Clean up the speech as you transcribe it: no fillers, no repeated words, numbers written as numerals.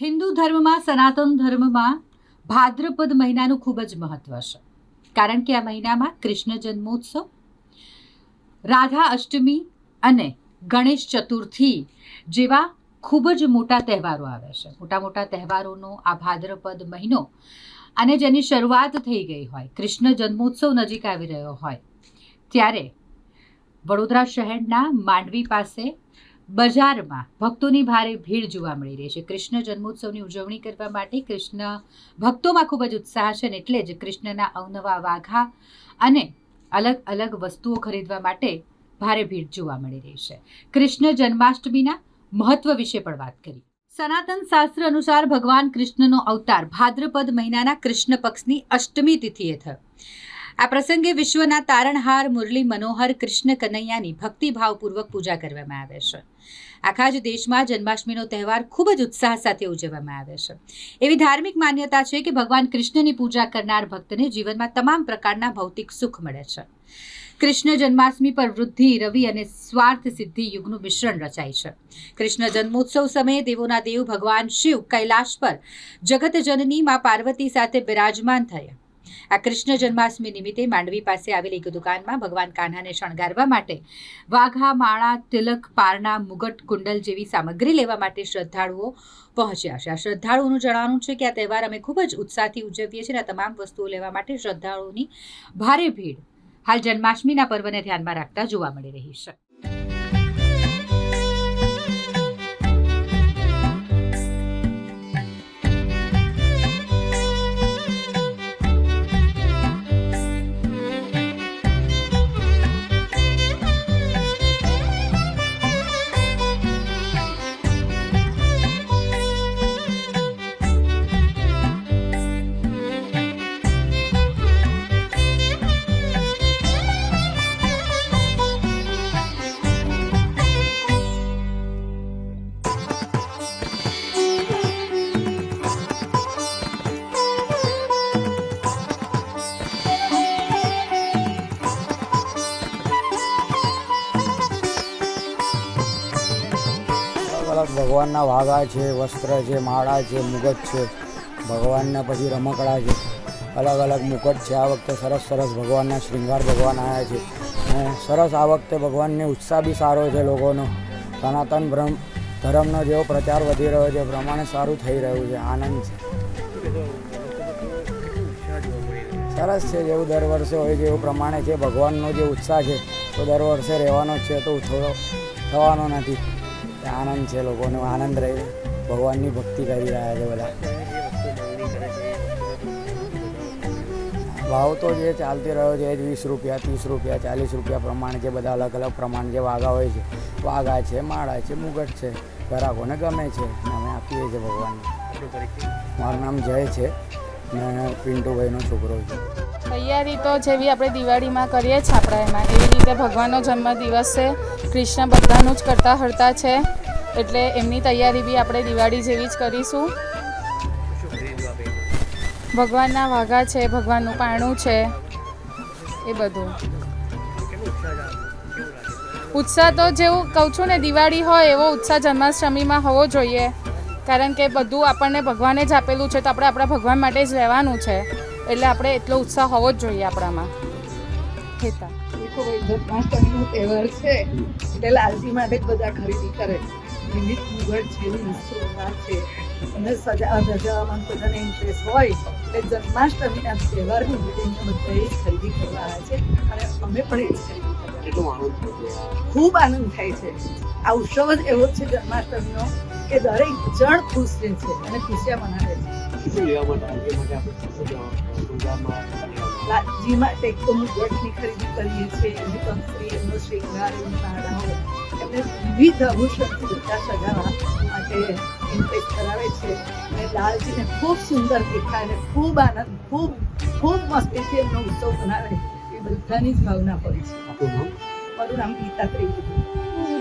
હિન્દુ ધર્મમાં સનાતન ધર્મમાં ભાદ્રપદ મહિનાનું ખૂબ જ મહત્વ છે, કારણ કે આ મહિનામાં કૃષ્ણ જન્મોત્સવ, રાધા અષ્ટમી અને ગણેશ ચતુર્થી જેવા ખૂબ જ મોટા તહેવારો આવે છે. મોટા મોટા તહેવારોનો આ ભાદ્રપદ મહિનો અને જેની શરૂઆત થઈ ગઈ હોય, કૃષ્ણ જન્મોત્સવ નજીક આવી રહ્યો હોય, ત્યારે વડોદરા શહેરના માંડવી પાસે બજારમાં ભક્તોની ભારે ભીડ જોવા મળી રહી છે. કૃષ્ણ જન્મોત્સવની ઉજવણી કરવા માટે કૃષ્ણ ભક્તોમાં ખૂબ જ ઉત્સાહ છે ને એટલે જ કૃષ્ણના અવનવા વાઘા અને અલગ અલગ વસ્તુઓ ખરીદવા માટે ભારે ભીડ જોવા મળી રહી છે. કૃષ્ણ જન્માષ્ટમીના મહત્વ વિશે પણ વાત કરી. સનાતન શાસ્ત્ર અનુસાર ભગવાન કૃષ્ણનો અવતાર ભાદ્રપદ મહિનાના કૃષ્ણ પક્ષની અષ્ટમી તિથિએ થયો. આ પ્રસંગે વિશ્વના તારણહાર મુરલી મનોહર કૃષ્ણ કનૈયાની ભક્તિભાવપૂર્વક પૂજા કરવામાં આવે છે. આખા જ દેશમાં જન્માષ્ટમીનો તહેવાર ખૂબ જ ઉત્સાહ સાથે ઉજવવામાં આવે છે. એવી ધાર્મિક માન્યતા છે કે ભગવાન કૃષ્ણની પૂજા કરનાર ભક્તને જીવનમાં તમામ પ્રકારના ભૌતિક સુખ મળે છે. કૃષ્ણ જન્માષ્ટમી પર વૃદ્ધિ, રવિ અને સ્વાર્થ સિદ્ધિ યુગનું મિશ્રણ રચાય છે. કૃષ્ણ જન્મોત્સવ સમયે દેવોના દેવ ભગવાન શિવ કૈલાશ પર જગતજનની મા પાર્વતી સાથે બિરાજમાન થયા. આ કૃષ્ણ જન્માષ્ટમી નિમિત્તે માંડવી પાસે આવેલી એક દુકાનમાં ભગવાન કાન્હાને શણગારવા માટે વાઘા, માળા, તિલક, પારણા, મુગટ, કુંડલ જેવી સામગ્રી લેવા માટે શ્રદ્ધાળુઓ પહોંચ્યા છે. આ શ્રદ્ધાળુઓનું જણાવવાનું છે કે આ તહેવાર અમે ખૂબ જ ઉત્સાહથી ઉજવીએ છીએ અને આ તમામ વસ્તુઓ લેવા માટે શ્રદ્ધાળુઓની ભારે ભીડ હાલ જન્માષ્ટમીના પર્વને ધ્યાનમાં રાખતા જોવા મળી રહી છે. અલગ ભગવાનના વાઘા છે, વસ્ત્ર છે, માળા છે, મુગટ છે, ભગવાનના પછી રમકડા છે, અલગ અલગ મુકટ છે. આ વખતે સરસ સરસ ભગવાનના શૃંગાર ભગવાન આવ્યા છે અને સરસ આ વખતે ભગવાનને ઉત્સાહ બી સારો છે. લોકોનો સનાતન ધર્મનો જેવો પ્રચાર વધી રહ્યો છે પ્રમાણે સારું થઈ રહ્યું છે. આનંદ છે, સરસ છે. જેવું દર વર્ષે હોય છે એવું પ્રમાણે છે. ભગવાનનો જે ઉત્સાહ છે તો દર વર્ષે રહેવાનો જ છે, તો થોડો થવાનો નથી. આનંદ છે, લોકોનો આનંદ રહે, ભગવાનની ભક્તિ કરી રહ્યા છે બધા. ભાવ તો જે ચાલતી રહ્યો છે એ જ 20 રૂપિયા, 30 રૂપિયા, 40 રૂપિયા પ્રમાણે છે. બધા અલગ અલગ પ્રમાણે જે વાઘા હોય છે, વાઘા છે, માળા છે, મુગટ છે, ગ્રાહકોને ગમે છે અને અમે આપીએ છીએ ભગવાનને. મારું નામ જય છે ને પિન્ટુભાઈનો છોકરો છે. તૈયારી તો જેવી આપણે દિવાળીમાં કરીએ છીએ આપણા એમાં, એવી રીતે ભગવાનનો જન્મદિવસ છે. કૃષ્ણ બધાનું જ કરતા હરતા છે એટલે એમની તૈયારી બી આપણે દિવાળી જેવી જ કરીશું. ભગવાનના વાઘા છે, ભગવાનનું પારણું છે, એ બધું. ઉત્સાહ તો જેવું કહું છું ને, દિવાળી હોય એવો ઉત્સાહ જન્માષ્ટમીમાં હોવો જોઈએ, કારણ કે બધું આપણને ભગવાને જ આપેલું છે તો આપણે આપણા ભગવાન માટે જ રહેવાનું છે, એટલે આપણે એટલો ઉત્સાહ હોવો જ જોઈએ આપણામાં. હેતા જન્માષ્ટમીનો તહેવાર છે એટલે લાલજી માટે જ બધા ખરીદી કરે. વિવિધ મુગટ છે, વિવિધ શૃંગાર છે અને સજાવવામાં બધાને ઇન્ટરેસ્ટ હોય એટલે જન્માષ્ટમીના તહેવારની બધાએ જ ખરીદી કરવા આવ્યા છે અને અમે પણ એ જ ખરીદી કરવા. ખૂબ આનંદ થાય છે. આ ઉત્સવ જ એવો છે જન્માષ્ટમીનો કે દરેક જણ ખુશ રહે છે અને ખુશિયા મનાવે છે. લાલજી માટે તો મુગટની ખરીદી કરીએ છીએ, એમની કંકરી, એમનો શૃંગાર, એમની માળાઓ, એમને વિવિધ આભૂષણથી બધા સજાવવા માટે ઇન્ટરેસ્ટ કરાવે છે અને લાલજીને ખૂબ સુંદર દેખાય અને ખૂબ આનંદ, ખૂબ ખૂબ મસ્તીથી એમનો ઉત્સવ મનાવે એ બધાની જ ભાવના હોય છે. મારું નામ ગીતા ત્રિવેદી.